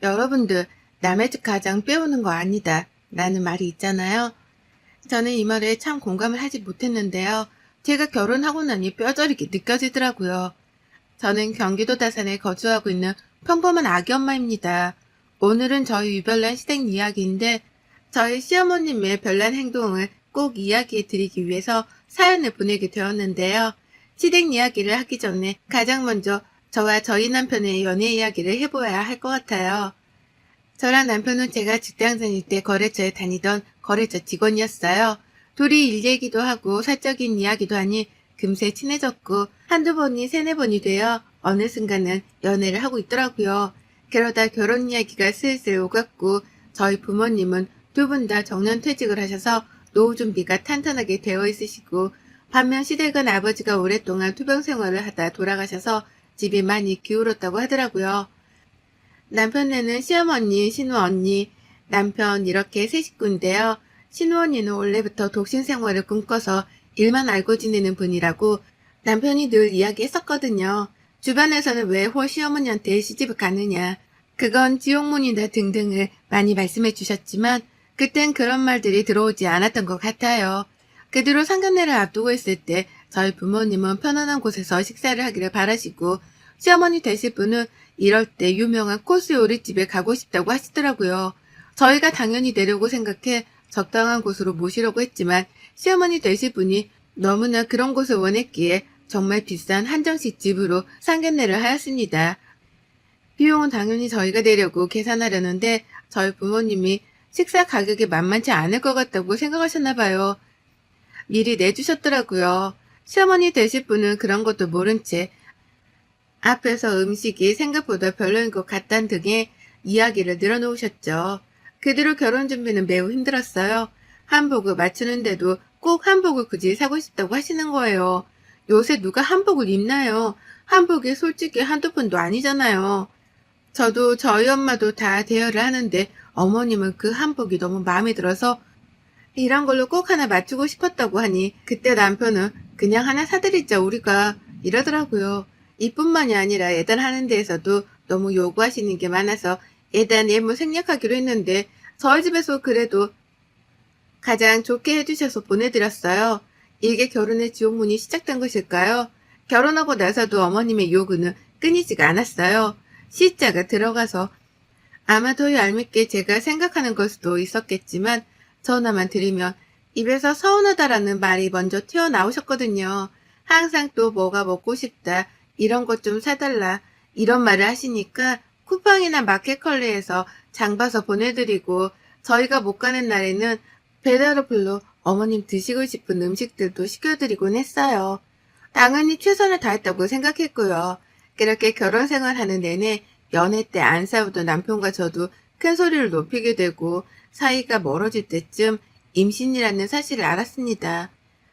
여러분들, 남의 집 가장 빼오는 거 아니다. 라는 말이 있잖아요. 저는 이 말에 참 공감을 하지 못했는데요. 제가 결혼하고 나니 뼈저리게 느껴지더라고요. 저는 경기도 다산에 거주하고 있는 평범한 아기 엄마입니다. 오늘은 저희 유별난 시댁 이야기인데 저희 시어머님의 별난 행동을 꼭 이야기해 드리기 위해서 사연을 보내게 되었는데요. 시댁 이야기를 하기 전에 가장 먼저 저와 저희 남편의 연애 이야기를 해보아야 할 것 같아요. 저랑 남편은 제가 직장 다닐 때 거래처에 다니던 거래처 직원이었어요. 둘이 일 얘기도 하고 사적인 이야기도 하니 금세 친해졌고 한두 번이 세네 번이 되어 어느 순간은 연애를 하고 있더라고요. 그러다 결혼 이야기가 슬슬 오갔고 저희 부모님은 두 분 다 정년퇴직을 하셔서 노후 준비가 탄탄하게 되어 있으시고 반면 시댁은 아버지가 오랫동안 투병 생활을 하다 돌아가셔서 집이 많이 기울었다고 하더라고요. 남편네는 시어머니, 시누언니, 남편 이렇게 세 식구인데요. 시누언니는 원래부터 독신 생활을 꿈꿔서 일만 알고 지내는 분이라고 남편이 늘 이야기했었거든요. 주변에서는 왜 홀 시어머니한테 시집을 가느냐, 그건 지옥문이다 등등을 많이 말씀해 주셨지만 그땐 그런 말들이 들어오지 않았던 것 같아요. 그 뒤로 상견례를 앞두고 있을 때 저희 부모님은 편안한 곳에서 식사를 하기를 바라시고 시어머니 되실 분은 이럴 때 유명한 코스 요리집에 가고 싶다고 하시더라고요. 저희가 당연히 내려고 생각해 적당한 곳으로 모시려고 했지만 시어머니 되실 분이 너무나 그런 곳을 원했기에 정말 비싼 한정식 집으로 상견례를 하였습니다. 비용은 당연히 저희가 내려고 계산하려는데 저희 부모님이 식사 가격이 만만치 않을 것 같다고 생각하셨나 봐요. 미리 내주셨더라고요. 시어머니 되실 분은 그런 것도 모른 채 앞에서 음식이 생각보다 별로인 것 같다는 등의 이야기를 늘어놓으셨죠. 그 뒤로 결혼 준비는 매우 힘들었어요. 한복을 맞추는데도 꼭 한복을 굳이 사고 싶다고 하시는 거예요. 요새 누가 한복을 입나요? 한복이 솔직히 한두 푼도 아니잖아요. 저도 저희 엄마도 다 대여를 하는데 어머님은 그 한복이 너무 마음에 들어서 이런 걸로 꼭 하나 맞추고 싶었다고 하니 그때 남편은 그냥 하나 사드리자 우리가 이러더라고요. 이뿐만이 아니라 예단하는 데에서도 너무 요구하시는 게 많아서 예단 예물 생략하기로 했는데 저희 집에서 그래도 가장 좋게 해주셔서 보내드렸어요. 이게 결혼의 지옥문이 시작된 것일까요? 결혼하고 나서도 어머님의 요구는 끊이지가 않았어요. 시자가 들어가서 아마 더 얄밉게 제가 생각하는 걸 수도 있었겠지만 전화만 드리면 입에서 서운하다라는 말이 먼저 튀어나오셨거든요. 항상 또 뭐가 먹고 싶다, 이런 것 좀 사달라 이런 말을 하시니까 쿠팡이나 마켓컬리에서 장 봐서 보내드리고 저희가 못 가는 날에는 배달 어플로 어머님 드시고 싶은 음식들도 시켜드리곤 했어요. 당연히 최선을 다했다고 생각했고요. 그렇게 결혼 생활하는 내내 연애 때 안 싸우던 남편과 저도 큰 소리를 높이게 되고 사이가 멀어질 때쯤 임신이라는 사실을 알았습니다.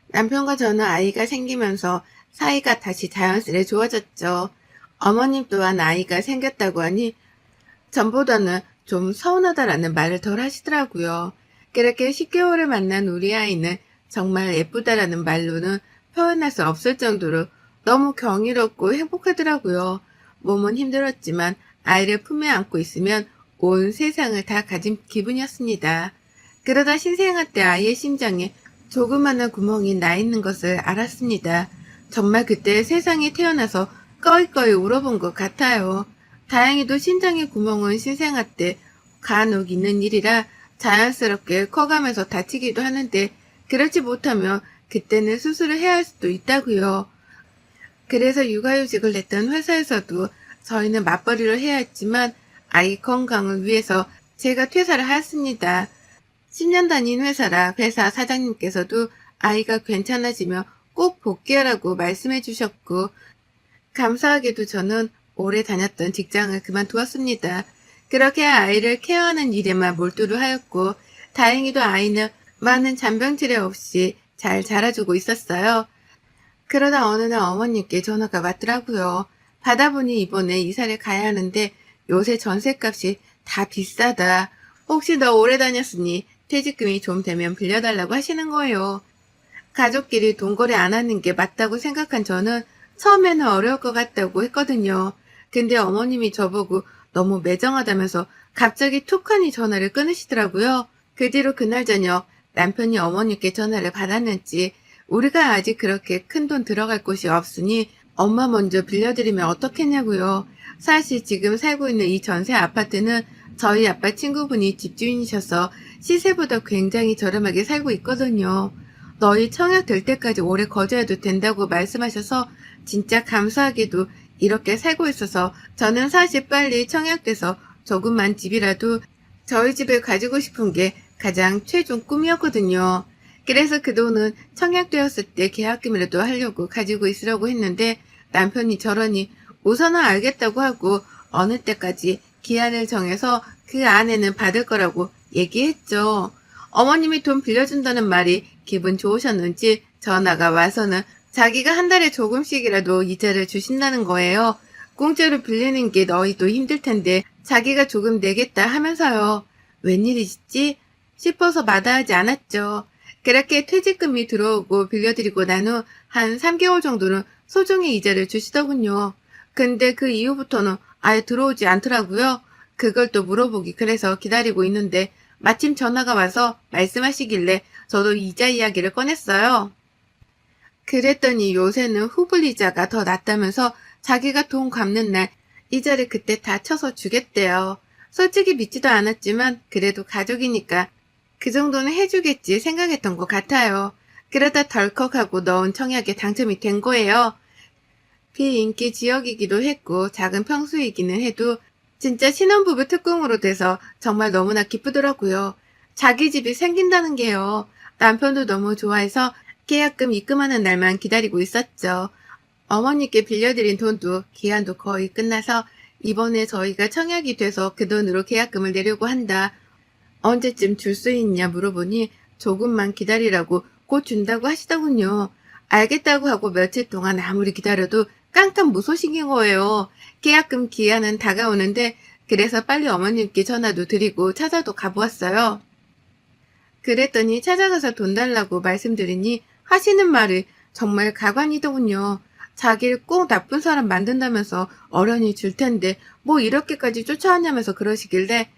남편과 저는 아이가 생기면서 사이가 다시 자연스레 좋아졌죠. 어머님 또한 아이가 생겼다고 하니 전보다는 좀 서운하다라는 말을 덜 하시더라고요. 그렇게 10개월을 만난 우리 아이는 정말 예쁘다라는 말로는 표현할 수 없을 정도로 너무 경이롭고 행복하더라고요. 몸은 힘들었지만 아이를 품에 안고 있으면 온 세상을 다 가진 기분이었습니다. 그러다 신생아 때 아이의 심장에 조그마한 구멍이 나 있는 것을 알았습니다. 정말 그때 세상에 태어나서 꺼이꺼이 울어본 것 같아요. 다행히도 심장의 구멍은 신생아 때 간혹 있는 일이라 자연스럽게 커가면서 다치기도 하는데 그렇지 못하면 그때는 수술을 해야 할 수도 있다고요. 그래서 육아휴직을 냈던 회사에서도 저희는 맞벌이를 해야 했지만 아이 건강을 위해서 제가 퇴사를 하였습니다. 10년 다닌 회사라 회사 사장님께서도 아이가 괜찮아지면 꼭 복귀하라고 말씀해 주셨고 감사하게도 저는 오래 다녔던 직장을 그만두었습니다. 그렇게 아이를 케어하는 일에만 몰두를 하였고 다행히도 아이는 많은 잔병치레 없이 잘 자라주고 있었어요. 그러다 어느 날 어머님께 전화가 왔더라고요. 받아보니 이번에 이사를 가야 하는데 요새 전셋값이 다 비싸다. 혹시 너 오래 다녔으니 퇴직금이 좀 되면 빌려달라고 하시는 거예요. 가족끼리 돈거래 안 하는 게 맞다고 생각한 저는 처음에는 어려울 것 같다고 했거든요. 근데 어머님이 저보고 너무 매정하다면서 갑자기 툭하니 전화를 끊으시더라고요. 그 뒤로 그날 저녁 남편이 어머님께 전화를 받았는지 우리가 아직 그렇게 큰 돈 들어갈 곳이 없으니 엄마 먼저 빌려드리면 어떻겠냐고요. 사실 지금 살고 있는 이 전세 아파트는 저희 아빠 친구분이 집주인이셔서 시세보다 굉장히 저렴하게 살고 있거든요. 너희 청약 될 때까지 오래 거주해도 된다고 말씀하셔서 진짜 감사하게도 이렇게 살고 있어서 저는 사실 빨리 청약돼서 조금만 집이라도 저희 집을 가지고 싶은 게 가장 최종 꿈이었거든요. 그래서 그 돈은 청약되었을 때 계약금이라도 하려고 가지고 있으려고 했는데 남편이 저러니 우선은 알겠다고 하고 어느 때까지 기한을 정해서 그 안에는 받을 거라고 얘기했죠. 어머님이 돈 빌려준다는 말이 기분 좋으셨는지 전화가 와서는 자기가 한 달에 조금씩이라도 이자를 주신다는 거예요. 공짜로 빌리는 게 너희도 힘들 텐데 자기가 조금 내겠다 하면서요. 웬일이지? 싶어서 마다하지 않았죠. 그렇게 퇴직금이 들어오고 빌려드리고 난 후 한 3개월 정도는 소정의 이자를 주시더군요. 근데 그 이후부터는 아예 들어오지 않더라고요. 그걸 또 물어보기 그래서 기다리고 있는데 마침 전화가 와서 말씀하시길래 저도 이자 이야기를 꺼냈어요. 그랬더니 요새는 후불이자가 더 낫다면서 자기가 돈 갚는 날 이자를 그때 다 쳐서 주겠대요. 솔직히 믿지도 않았지만 그래도 가족이니까 그 정도는 해주겠지 생각했던 것 같아요. 그러다 덜컥하고 넣은 청약에 당첨이 된 거예요. 비인기 지역이기도 했고 작은 평수이기는 해도 진짜 신혼부부 특공으로 돼서 정말 너무나 기쁘더라고요. 자기 집이 생긴다는 게요. 남편도 너무 좋아해서 계약금 입금하는 날만 기다리고 있었죠. 어머니께 빌려드린 돈도 기한도 거의 끝나서 이번에 저희가 청약이 돼서 그 돈으로 계약금을 내려고 한다. 언제쯤 줄 수 있냐 물어보니 조금만 기다리라고 곧 준다고 하시더군요. 알겠다고 하고 며칠 동안 아무리 기다려도 깜깜무소식인 거예요. 계약금 기한은 다가오는데 그래서 빨리 어머님께 전화도 드리고 찾아도 가보았어요. 그랬더니 찾아가서 돈 달라고 말씀드리니 하시는 말이 정말 가관이더군요. 자기를 꼭 나쁜 사람 만든다면서 어련히 줄 텐데 뭐 이렇게까지 쫓아왔냐면서 그러시길래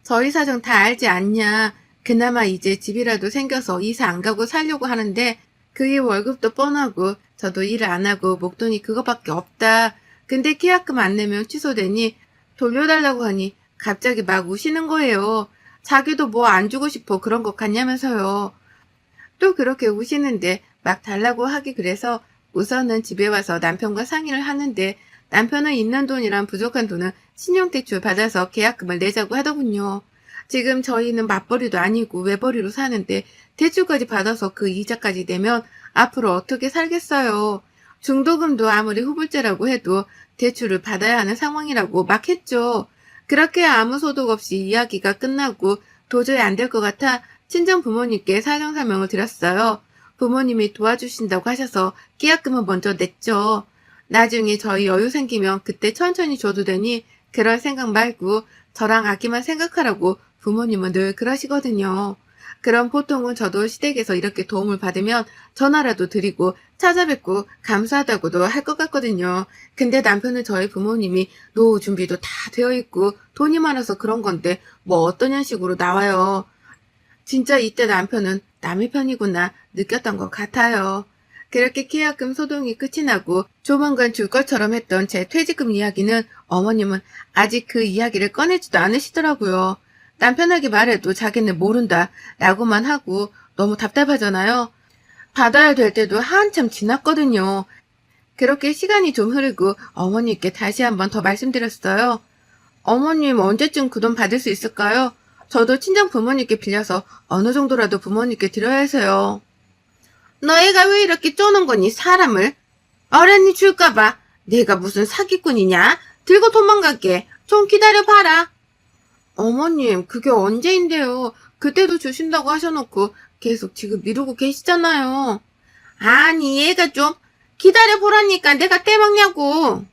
저희 사정 다 알지 않냐. 그나마 이제 집이라도 생겨서 이사 안 가고 살려고 하는데 그의 월급도 뻔하고 저도 일을 안 하고 목돈이 그거밖에 없다. 근데 계약금 안 내면 취소되니 돌려달라고 하니 갑자기 막 우시는 거예요. 자기도 뭐 안 주고 싶어 그런 것 같냐면서요. 또 그렇게 우시는데 막 달라고 하기 그래서 우선은 집에 와서 남편과 상의를 하는데 남편은 있는 돈이랑 부족한 돈은 신용대출 받아서 계약금을 내자고 하더군요. 지금 저희는 맞벌이도 아니고 외벌이로 사는데 대출까지 받아서 그 이자까지 내면 앞으로 어떻게 살겠어요. 중도금도 아무리 후불제라고 해도 대출을 받아야 하는 상황이라고 막 했죠. 그렇게 아무 소득 없이 이야기가 끝나고 도저히 안 될 것 같아 친정 부모님께 사정 설명을 드렸어요. 부모님이 도와주신다고 하셔서 계약금은 먼저 냈죠. 나중에 저희 여유 생기면 그때 천천히 줘도 되니 그럴 생각 말고 저랑 아기만 생각하라고 부모님은 늘 그러시거든요. 그럼 보통은 저도 시댁에서 이렇게 도움을 받으면 전화라도 드리고 찾아뵙고 감사하다고도 할 것 같거든요. 근데 남편은 저희 부모님이 노후 준비도 다 되어 있고 돈이 많아서 그런 건데 뭐 어떤 형식으로 나와요. 진짜 이때 남편은 남의 편이구나 느꼈던 것 같아요. 그렇게 계약금 소동이 끝이 나고 조만간 줄 것처럼 했던 제 퇴직금 이야기는 어머님은 아직 그 이야기를 꺼내지도 않으시더라고요. 남편에게 말해도 자기는 모른다 라고만 하고 너무 답답하잖아요. 받아야 될 때도 한참 지났거든요. 그렇게 시간이 좀 흐르고 어머님께 다시 한번 더 말씀드렸어요. 어머님 언제쯤 그 돈 받을 수 있을까요? 저도 친정 부모님께 빌려서 어느 정도라도 부모님께 드려야 해서요. 너희가 왜 이렇게 쪼는 거니 사람을? 어련히 줄까봐. 내가 무슨 사기꾼이냐? 들고 도망갈게. 좀 기다려봐라. 어머님 그게 언제인데요. 그때도 주신다고 하셔놓고 계속 지금 미루고 계시잖아요. 아니 얘가 좀 기다려보라니까 내가 떼먹냐고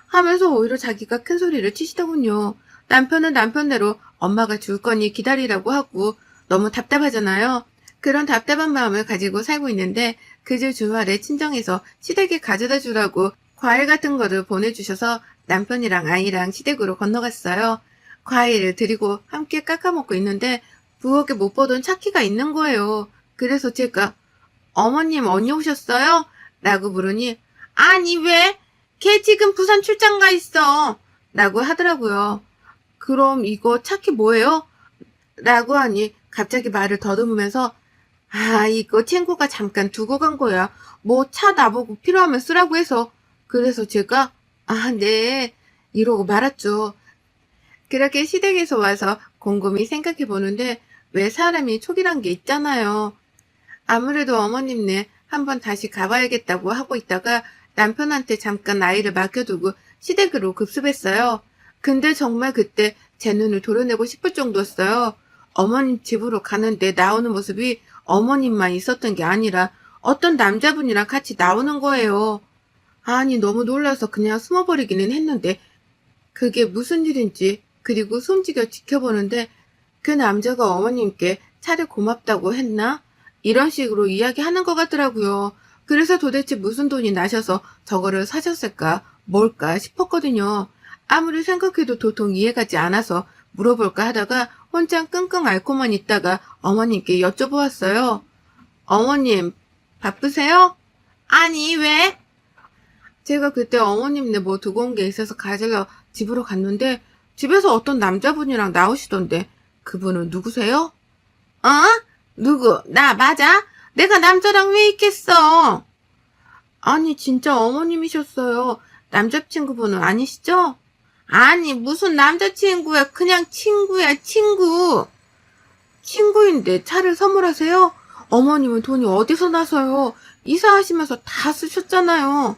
하면서 오히려 자기가 큰 소리를 치시더군요. 남편은 남편대로 엄마가 줄 거니 기다리라고 하고 너무 답답하잖아요. 그런 답답한 마음을 가지고 살고 있는데 그 주 주말에 친정에서 시댁에 가져다 주라고 과일 같은 거를 보내주셔서 남편이랑 아이랑 시댁으로 건너갔어요. 과일을 드리고 함께 깎아먹고 있는데 부엌에 못 보던 차키가 있는 거예요. 그래서 제가 어머님 언니 오셨어요? 라고 물으니 아니 왜? 걔 지금 부산 출장 가 있어. 라고 하더라고요. 그럼 이거 차키 뭐예요? 라고 하니 갑자기 말을 더듬으면서 이거 친구가 잠깐 두고 간 거야. 뭐 차 나보고 필요하면 쓰라고 해서. 그래서 제가 네 이러고 말았죠. 그렇게 시댁에서 와서 곰곰이 생각해 보는데 왜 사람이 촉이란 게 있잖아요. 아무래도 어머님네 한번 다시 가봐야겠다고 하고 있다가 남편한테 잠깐 아이를 맡겨두고 시댁으로 급습했어요. 근데 정말 그때 제 눈을 도려내고 싶을 정도였어요. 어머님 집으로 가는데 나오는 모습이 어머님만 있었던 게 아니라 어떤 남자분이랑 같이 나오는 거예요. 아니 너무 놀라서 그냥 숨어버리기는 했는데 그게 무슨 일인지 그리고 숨지겨 지켜보는데 그 남자가 어머님께 차를 고맙다고 했나? 이런 식으로 이야기하는 것 같더라고요. 그래서 도대체 무슨 돈이 나셔서 저거를 사셨을까 뭘까 싶었거든요. 아무리 생각해도 도통 이해가지 않아서 물어볼까 하다가 혼자 끙끙 앓고만 있다가 어머님께 여쭤보았어요. 어머님 바쁘세요? 아니 왜? 제가 그때 어머님네 뭐 두고 온 게 있어서 가지러 집으로 갔는데 집에서 어떤 남자분이랑 나오시던데 그분은 누구세요? 어? 누구? 나 맞아? 내가 남자랑 왜 있겠어? 아니 진짜 어머님이셨어요. 남자친구분은 아니시죠? 아니 무슨 남자친구야. 그냥 친구야 친구. 친구인데 차를 선물하세요? 어머님은 돈이 어디서 나서요? 이사하시면서 다 쓰셨잖아요.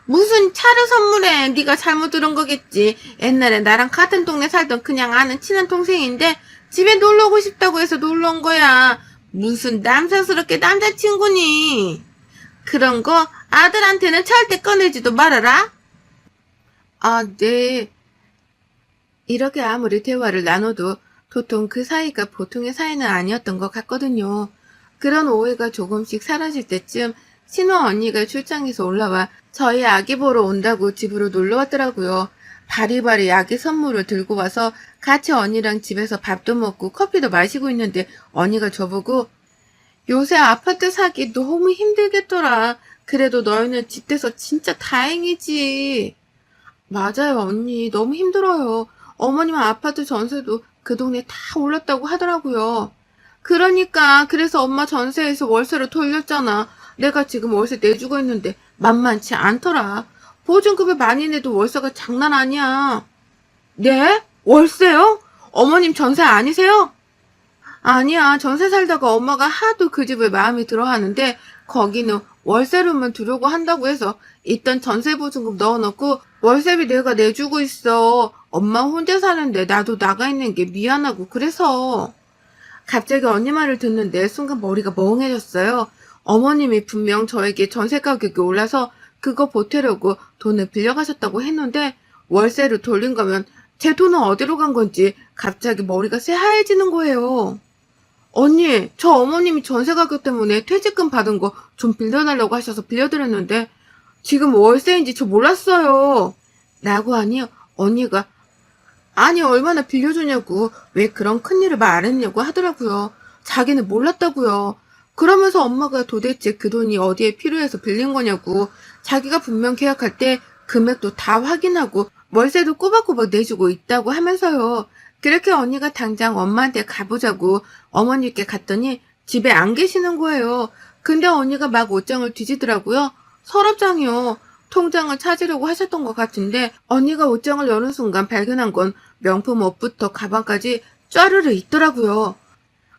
무슨 차를 선물해. 네가 잘못 들은 거겠지. 옛날에 나랑 같은 동네 살던 그냥 아는 친한 동생인데 집에 놀러 오고 싶다고 해서 놀러 온 거야. 무슨 남사스럽게 남자친구니. 그런 거 아들한테는 절대 꺼내지도 말아라. 네. 이렇게 아무리 대화를 나눠도 도통 그 사이가 보통의 사이는 아니었던 것 같거든요. 그런 오해가 조금씩 사라질 때쯤 신호 언니가 출장에서 올라와 저희 아기 보러 온다고 집으로 놀러 왔더라고요. 바리바리 아기 선물을 들고 와서 같이 언니랑 집에서 밥도 먹고 커피도 마시고 있는데 언니가 저보고 요새 아파트 사기 너무 힘들겠더라. 그래도 너희는 집 돼서 진짜 다행이지. 맞아요 언니 너무 힘들어요. 어머님 아파트 전세도 그 동네 다 올랐다고 하더라고요. 그러니까 그래서 엄마 전세에서 월세로 돌렸잖아. 내가 지금 월세 내주고 있는데 만만치 않더라. 보증금을 많이 내도 월세가 장난 아니야. 네? 월세요? 어머님 전세 아니세요? 아니야. 전세 살다가 엄마가 하도 그 집을 마음에 들어 하는데 거기는 월세로만 두려고 한다고 해서 일단 전세 보증금 넣어놓고 월세비 내가 내주고 있어. 엄마 혼자 사는데 나도 나가 있는 게 미안하고 그래서. 갑자기 언니 말을 듣는데 순간 머리가 멍해졌어요. 어머님이 분명 저에게 전세 가격이 올라서 그거 보태려고 돈을 빌려가셨다고 했는데 월세로 돌린 거면 제 돈은 어디로 간 건지 갑자기 머리가 새하얘지는 거예요. 언니, 저 어머님이 전세 가격 때문에 퇴직금 받은 거 좀 빌려달라고 하셔서 빌려드렸는데 지금 월세인지 저 몰랐어요. 라고 하니 언니가 아니 얼마나 빌려주냐고 왜 그런 큰일을 말 안 했냐고 하더라고요. 자기는 몰랐다고요. 그러면서 엄마가 도대체 그 돈이 어디에 필요해서 빌린 거냐고 자기가 분명 계약할 때 금액도 다 확인하고 월세도 꼬박꼬박 내주고 있다고 하면서요. 그렇게 언니가 당장 엄마한테 가보자고 어머니께 갔더니 집에 안 계시는 거예요. 근데 언니가 막 옷장을 뒤지더라고요. 서랍장이요. 통장을 찾으려고 하셨던 것 같은데 언니가 옷장을 여는 순간 발견한 건 명품 옷부터 가방까지 쫘르르 있더라고요.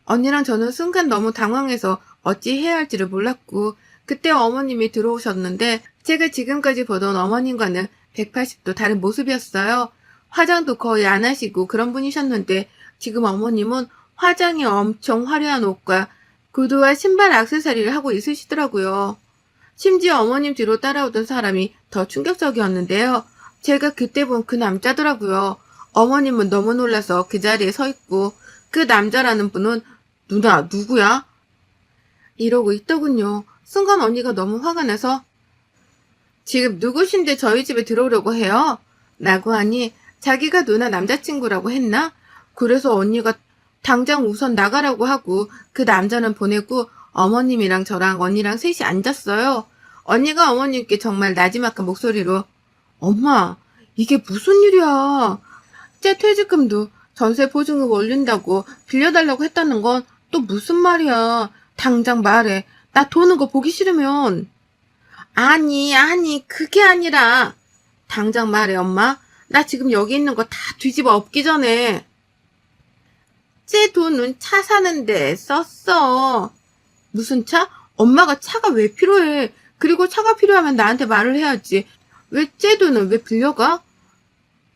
언니랑 저는 순간 너무 당황해서 어찌 해야 할지를 몰랐고 그때 어머님이 들어오셨는데 제가 지금까지 보던 어머님과는 180도 다른 모습이었어요. 화장도 거의 안 하시고 그런 분이셨는데 지금 어머님은 화장이 엄청 화려한 옷과 구두와 신발 액세서리를 하고 있으시더라고요. 심지어 어머님 뒤로 따라오던 사람이 더 충격적이었는데요. 제가 그때 본 그 남자더라고요. 어머님은 너무 놀라서 그 자리에 서 있고 그 남자라는 분은 누나 누구야? 이러고 있더군요. 순간 언니가 너무 화가 나서 지금 누구신데 저희 집에 들어오려고 해요? 라고 하니 자기가 누나 남자친구라고 했나? 그래서 언니가 당장 우선 나가라고 하고 그 남자는 보내고 어머님이랑 저랑 언니랑 셋이 앉았어요. 언니가 어머님께 정말 나지막한 목소리로 엄마, 이게 무슨 일이야? 제 퇴직금도 전세 보증금 올린다고 빌려달라고 했다는 건 또 무슨 말이야? 당장 말해. 나 도는 거 보기 싫으면. 아니, 그게 아니라. 당장 말해, 엄마. 나 지금 여기 있는 거 다 뒤집어 엎기 전에. 제 돈은 차 사는데 썼어. 무슨 차? 엄마가 차가 왜 필요해? 그리고 차가 필요하면 나한테 말을 해야지. 왜 제 돈은 왜 빌려가?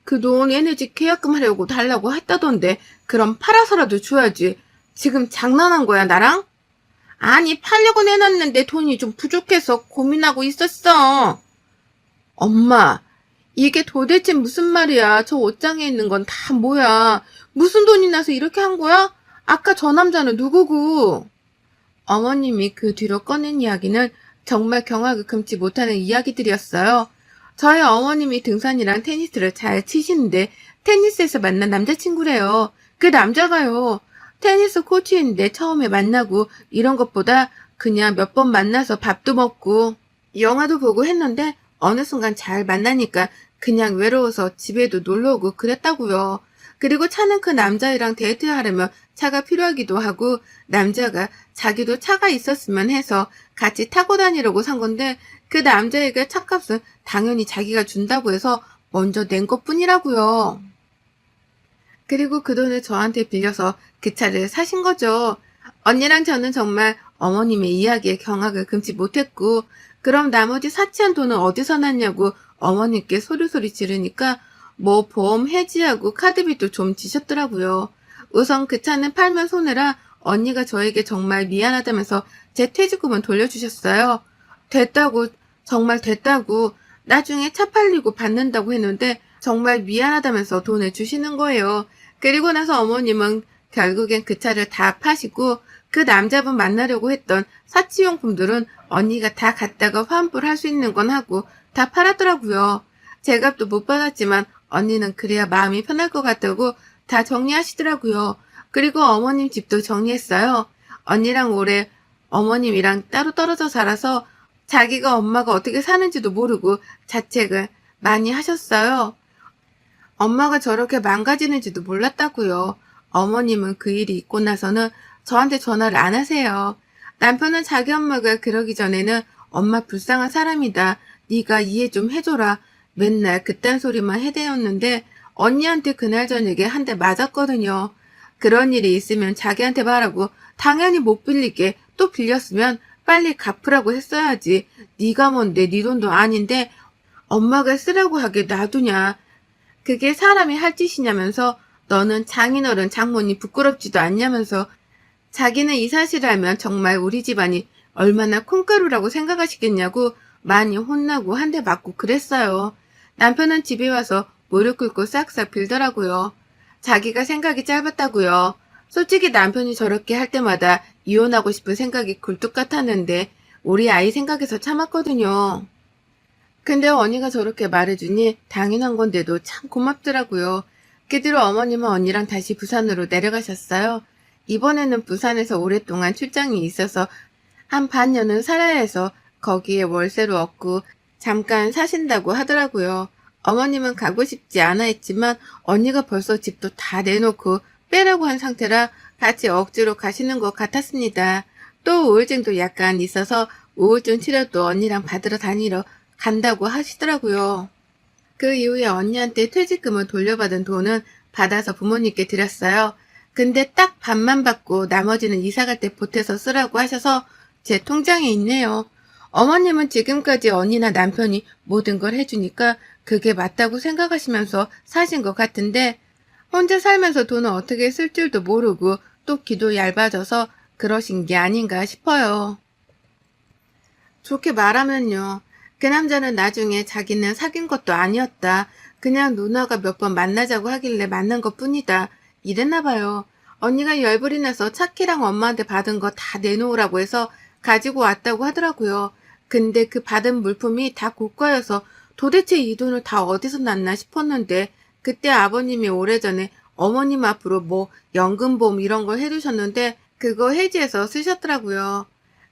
그 돈 에너지 계약금 하려고 달라고 했다던데 그럼 팔아서라도 줘야지. 지금 장난한 거야 나랑? 아니 팔려고 내놨는데 돈이 좀 부족해서 고민하고 있었어. 엄마 이게 도대체 무슨 말이야. 저 옷장에 있는 건 다 뭐야. 무슨 돈이 나서 이렇게 한 거야? 아까 저 남자는 누구고? 어머님이 그 뒤로 꺼낸 이야기는 정말 경악을 금치 못하는 이야기들이었어요. 저희 어머님이 등산이랑 테니스를 잘 치시는데 테니스에서 만난 남자친구래요. 그 남자가요. 테니스 코치인데 처음에 만나고 이런 것보다 그냥 몇 번 만나서 밥도 먹고 영화도 보고 했는데 어느 순간 잘 만나니까 그냥 외로워서 집에도 놀러 오고 그랬다고요. 그리고 차는 그 남자애랑 데이트하려면 차가 필요하기도 하고 남자가 자기도 차가 있었으면 해서 같이 타고 다니려고 산 건데 그 남자애가 차값은 당연히 자기가 준다고 해서 먼저 낸 것뿐이라고요. 그리고 그 돈을 저한테 빌려서 그 차를 사신 거죠. 언니랑 저는 정말 어머님의 이야기에 경악을 금치 못했고 그럼 나머지 사치한 돈은 어디서 났냐고 어머님께 소리소리 지르니까 뭐 보험 해지하고 카드비도 좀 지셨더라고요. 우선 그 차는 팔면 손해라 언니가 저에게 정말 미안하다면서 제 퇴직금은 돌려주셨어요. 됐다고 정말 됐다고 나중에 차 팔리고 받는다고 했는데 정말 미안하다면서 돈을 주시는 거예요. 그리고 나서 어머님은 결국엔 그 차를 다 파시고 그 남자분 만나려고 했던 사치용품들은 언니가 다 갖다가 환불할 수 있는 건 하고 다 팔았더라고요. 제값도 못 받았지만 언니는 그래야 마음이 편할 것 같다고 다 정리하시더라고요. 그리고 어머님 집도 정리했어요. 언니랑 올해 어머님이랑 따로 떨어져 살아서 자기가 엄마가 어떻게 사는지도 모르고 자책을 많이 하셨어요. 엄마가 저렇게 망가지는지도 몰랐다고요. 어머님은 그 일이 있고 나서는 저한테 전화를 안 하세요. 남편은 자기 엄마가 그러기 전에는 엄마 불쌍한 사람이다. 네가 이해 좀 해줘라. 맨날 그딴 소리만 해대었는데 언니한테 그날 저녁에 한 대 맞았거든요. 그런 일이 있으면 자기한테 말하고 당연히 못 빌리게 또 빌렸으면 빨리 갚으라고 했어야지. 네가 뭔데 네 돈도 아닌데 엄마가 쓰라고 하게 놔두냐. 그게 사람이 할 짓이냐면서 너는 장인어른 장모님 부끄럽지도 않냐면서 자기는 이 사실을 알면 정말 우리 집안이 얼마나 콩가루라고 생각하시겠냐고 많이 혼나고 한 대 맞고 그랬어요. 남편은 집에 와서 무릎 꿇고 싹싹 빌더라고요. 자기가 생각이 짧았다고요. 솔직히 남편이 저렇게 할 때마다 이혼하고 싶은 생각이 굴뚝 같았는데 우리 아이 생각해서 참았거든요. 근데 언니가 저렇게 말해주니 당연한 건데도 참 고맙더라고요. 그 뒤로 어머님은 언니랑 다시 부산으로 내려가셨어요. 이번에는 부산에서 오랫동안 출장이 있어서 한 반년은 살아야 해서 거기에 월세로 얻고 잠깐 사신다고 하더라고요. 어머님은 가고 싶지 않아 했지만 언니가 벌써 집도 다 내놓고 빼라고 한 상태라 같이 억지로 가시는 것 같았습니다. 또 우울증도 약간 있어서 우울증 치료도 언니랑 받으러 다니러 간다고 하시더라고요. 그 이후에 언니한테 퇴직금을 돌려받은 돈은 받아서 부모님께 드렸어요. 근데 딱 반만 받고 나머지는 이사갈 때 보태서 쓰라고 하셔서 제 통장에 있네요. 어머님은 지금까지 언니나 남편이 모든 걸 해주니까 그게 맞다고 생각하시면서 사신 것 같은데 혼자 살면서 돈을 어떻게 쓸 줄도 모르고 또 기도 얇아져서 그러신 게 아닌가 싶어요. 좋게 말하면요. 그 남자는 나중에 자기는 사귄 것도 아니었다. 그냥 누나가 몇 번 만나자고 하길래 만난 것 뿐이다. 이랬나 봐요. 언니가 열불이 나서 차키랑 엄마한테 받은 거 다 내놓으라고 해서 가지고 왔다고 하더라고요. 근데 그 받은 물품이 다 고가여서 도대체 이 돈을 다 어디서 났나 싶었는데 그때 아버님이 오래전에 어머님 앞으로 뭐 연금보험 이런 걸 해두셨는데 그거 해지해서 쓰셨더라고요.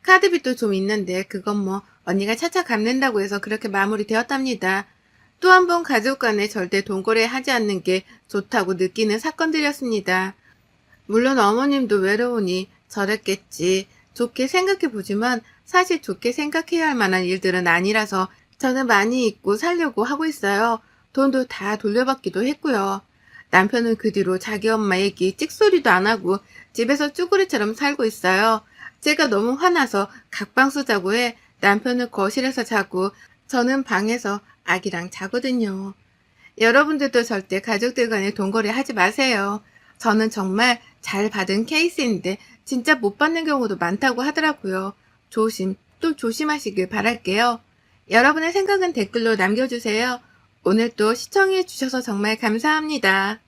카드빚도 좀 있는데 그건 뭐 언니가 차차 갚는다고 해서 그렇게 마무리되었답니다. 또 한 번 가족 간에 절대 돈거래 하지 않는 게 좋다고 느끼는 사건들이었습니다. 물론 어머님도 외로우니 저랬겠지. 좋게 생각해보지만 사실 좋게 생각해야 할 만한 일들은 아니라서 저는 많이 잊고 살려고 하고 있어요. 돈도 다 돌려받기도 했고요. 남편은 그 뒤로 자기 엄마 얘기 찍소리도 안 하고 집에서 쭈구리처럼 살고 있어요. 제가 너무 화나서 각방 쓰자고 해 남편은 거실에서 자고 저는 방에서 아기랑 자거든요. 여러분들도 절대 가족들 간에 돈거래 하지 마세요. 저는 정말 잘 받은 케이스인데 진짜 못 받는 경우도 많다고 하더라고요. 또 조심하시길 바랄게요. 여러분의 생각은 댓글로 남겨주세요. 오늘 또 시청해 주셔서 정말 감사합니다.